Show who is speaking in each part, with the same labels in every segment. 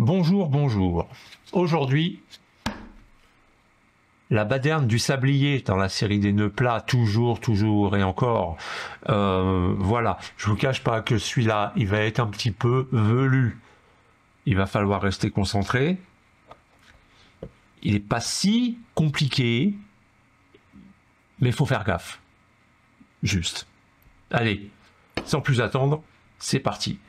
Speaker 1: Bonjour, bonjour. Aujourd'hui, la baderne du sablier dans la série des nœuds plats, toujours et encore. Voilà, je vous cache pas que celui-là, il va être un petit peu velu. Il va falloir rester concentré. Il n'est pas si compliqué, mais il faut faire gaffe. Juste. Allez, sans plus attendre, c'est parti.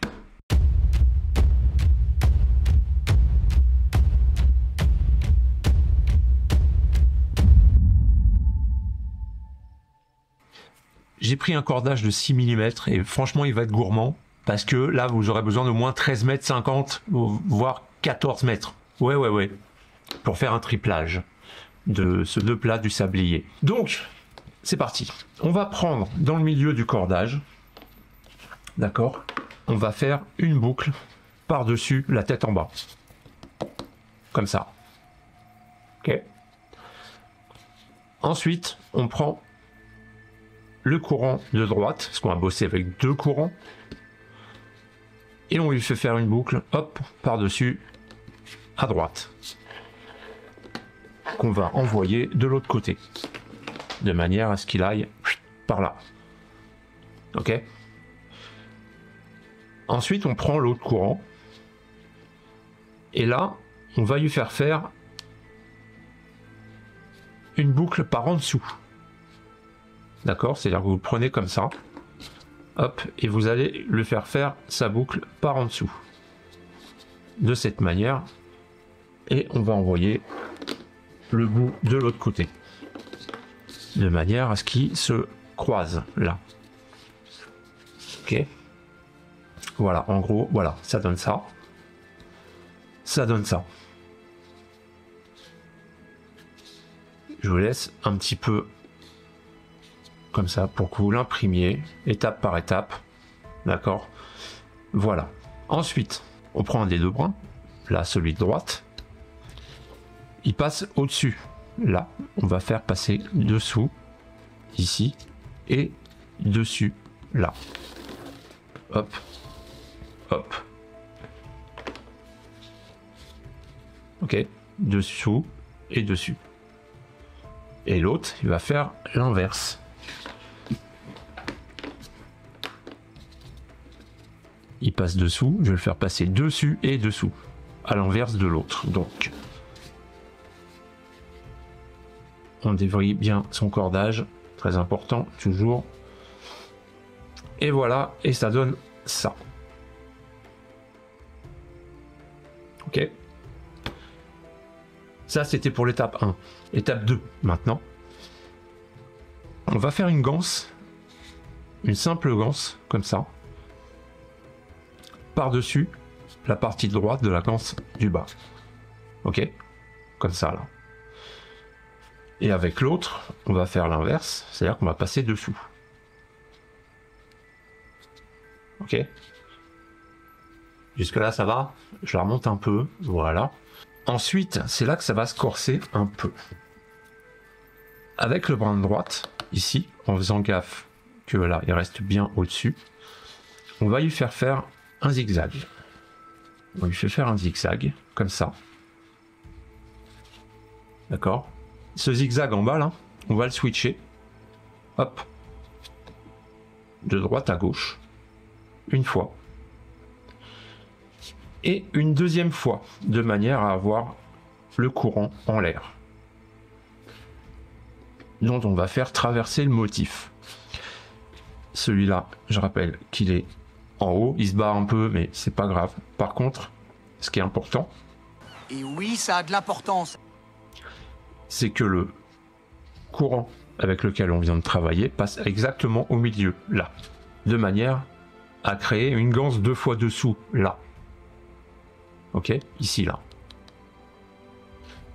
Speaker 1: J'ai pris un cordage de 6 mm et franchement il va être gourmand parce que là vous aurez besoin d'au moins 13,50 m, voire 14 mètres. Ouais, pour faire un triplage de ce nœud plat du sablier. Donc, c'est parti. On va prendre dans le milieu du cordage, d'accord? On va faire une boucle par-dessus la tête en bas. Comme ça. Ok. Ensuite, on prend le courant de droite, parce qu'on va bosser avec deux courants, et on lui fait faire une boucle, hop, par-dessus, à droite, qu'on va envoyer de l'autre côté, de manière à ce qu'il aille par là. Ok. Ensuite, on prend l'autre courant, et là, on va lui faire une boucle par en dessous. D'accord, c'est-à-dire que vous le prenez comme ça, hop, et vous allez le faire sa boucle par en dessous. De cette manière, et on va envoyer le bout de l'autre côté. De manière à ce qu'il se croise là. Ok. Voilà, en gros, voilà, ça donne ça. Ça donne ça. Je vous laisse un petit peu comme ça pour que vous l'imprimiez étape par étape, d'accord? Voilà. Ensuite, on prend un des deux brins, là celui de droite, il passe au-dessus, là on va faire passer dessous, ici, et dessus, là. Hop, hop. Ok, dessous et dessus. Et l'autre, il va faire l'inverse. Il passe dessous, je vais le faire passer dessus et dessous, à l'inverse de l'autre. Donc, on dévrie bien son cordage, très important, toujours. Et voilà, et ça donne ça. Ok. Ça, c'était pour l'étape 1. Étape 2, maintenant. On va faire une ganse, une simple ganse, comme ça. Par-dessus la partie droite de la ganse du bas. Ok, comme ça là. Et avec l'autre, on va faire l'inverse, c'est-à-dire qu'on va passer dessous. Ok. Jusque là ça va. Je la remonte un peu, voilà. Ensuite, c'est là que ça va se corser un peu. Avec le brin de droite, ici, en faisant gaffe que là, il reste bien au-dessus, on va lui faire un zigzag. On lui fait faire un zigzag, comme ça. D'accord. Ce zigzag en bas, là, on va le switcher. Hop. De droite à gauche. Une fois. Et une deuxième fois, de manière à avoir le courant en l'air. Dont on va faire traverser le motif. Celui-là, je rappelle qu'il est en haut, il se barre un peu, mais c'est pas grave. Par contre, ce qui est important,
Speaker 2: et oui, ça a de l'importance,
Speaker 1: c'est que le courant avec lequel on vient de travailler passe exactement au milieu, là, de manière à créer une ganse deux fois dessous, là. Ok, ici, là.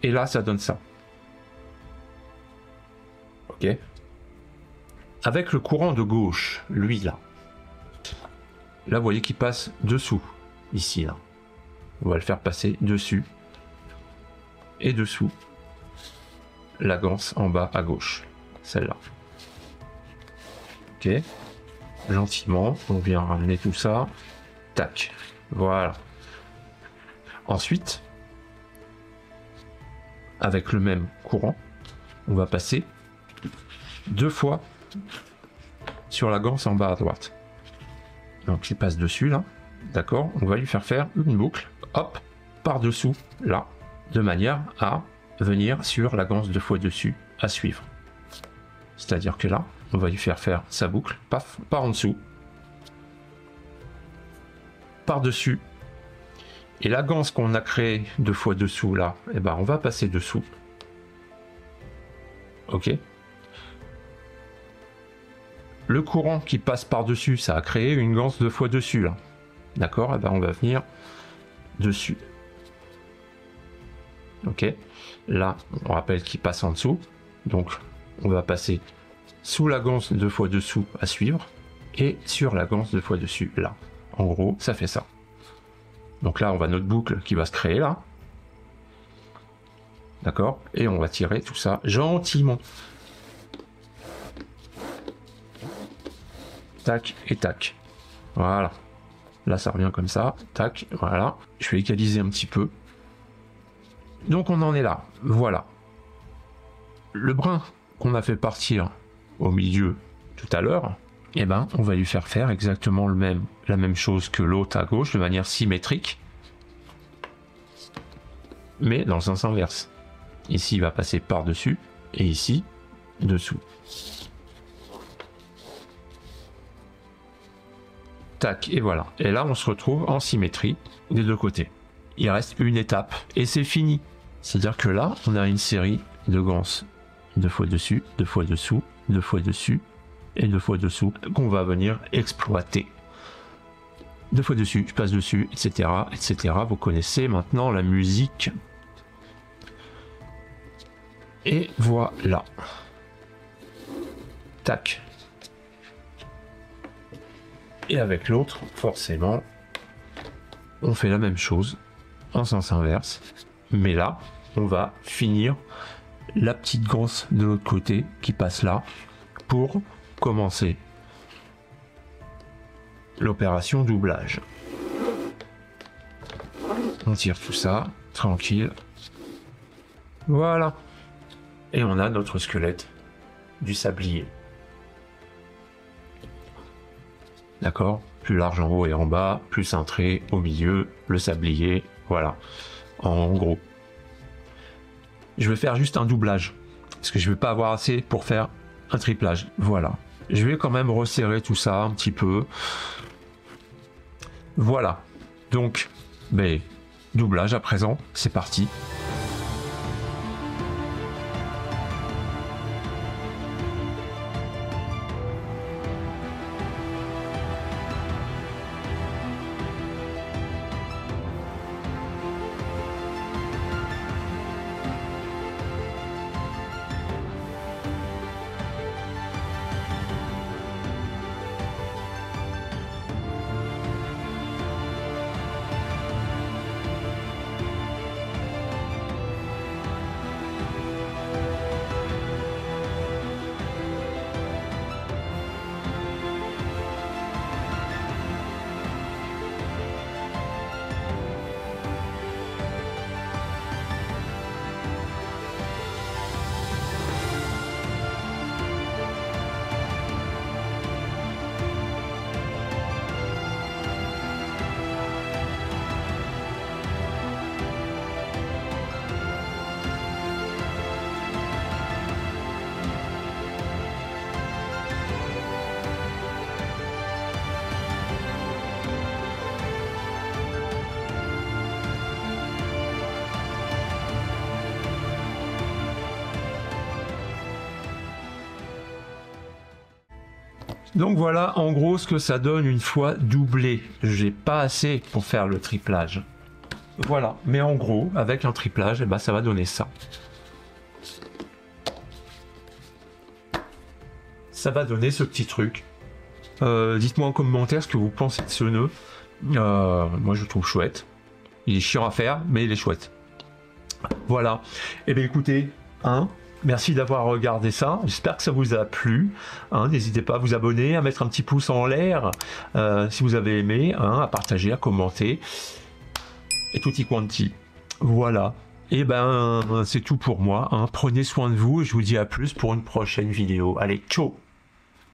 Speaker 1: Et là, ça donne ça. Ok. Avec le courant de gauche, lui, là. Là, vous voyez qu'il passe dessous, ici, là. On va le faire passer dessus et dessous la ganse en bas à gauche, celle-là. Ok. Gentiment, on vient ramener tout ça. Tac. Voilà. Ensuite, avec le même courant, on va passer 2 fois sur la ganse en bas à droite. Donc il passe dessus là, d'accord, on va lui faire une boucle, hop, par-dessous là, de manière à venir sur la ganse 2 fois dessus à suivre. C'est-à-dire que là, on va lui faire sa boucle, paf, par en dessous, par-dessus, et la ganse qu'on a créée 2 fois dessous là, et ben on va passer dessous. Ok. Le courant qui passe par-dessus, ça a créé une ganse 2 fois dessus là. D'accord, et ben on va venir dessus. Ok. Là, on rappelle qu'il passe en dessous. Donc, on va passer sous la ganse 2 fois dessous à suivre et sur la ganse 2 fois dessus là. En gros, ça fait ça. Donc là, on va notre boucle qui va se créer là. D'accord? Et on va tirer tout ça gentiment. Tac et tac. Voilà. Là, ça revient comme ça. Tac, voilà. Je vais égaliser un petit peu. Donc, on en est là. Voilà. Le brin qu'on a fait partir au milieu tout à l'heure, eh ben, on va lui faire exactement la même chose que l'autre à gauche, de manière symétrique. Mais dans le sens inverse. Ici, il va passer par-dessus. Et ici, dessous. Tac, et voilà. Et là, on se retrouve en symétrie des deux côtés. Il reste une étape et c'est fini. C'est-à-dire que là, on a une série de ganses 2 fois dessus, 2 fois dessous, 2 fois dessus et 2 fois dessous qu'on va venir exploiter. 2 fois dessus, je passe dessus, etc., etc. Vous connaissez maintenant la musique. Et voilà. Tac. Et avec l'autre, forcément, on fait la même chose en sens inverse. Mais là, on va finir la petite ganse de l'autre côté qui passe là pour commencer l'opération doublage. On tire tout ça, tranquille. Voilà. Et on a notre squelette du sablier. D'accord? Plus large en haut et en bas, plus cintré au milieu, le sablier, voilà. En gros. Je vais faire juste un doublage, parce que je vais pas avoir assez pour faire un triplage. Voilà. Je vais quand même resserrer tout ça un petit peu. Voilà. Donc, doublage à présent, c'est parti. Donc voilà en gros ce que ça donne une fois doublé. J'ai pas assez pour faire le triplage. Voilà, mais en gros, avec un triplage, eh ben, ça va donner ça. Ça va donner ce petit truc. Dites-moi en commentaire ce que vous pensez de ce nœud. Moi je le trouve chouette. Il est chiant à faire, mais il est chouette. Voilà. Et bien écoutez, merci d'avoir regardé ça. J'espère que ça vous a plu. N'hésitez pas à vous abonner, à mettre un petit pouce en l'air si vous avez aimé, à partager, à commenter. et tutti quanti. Voilà. Et ben, c'est tout pour moi, hein. Prenez soin de vous et je vous dis à plus pour une prochaine vidéo. Allez, ciao!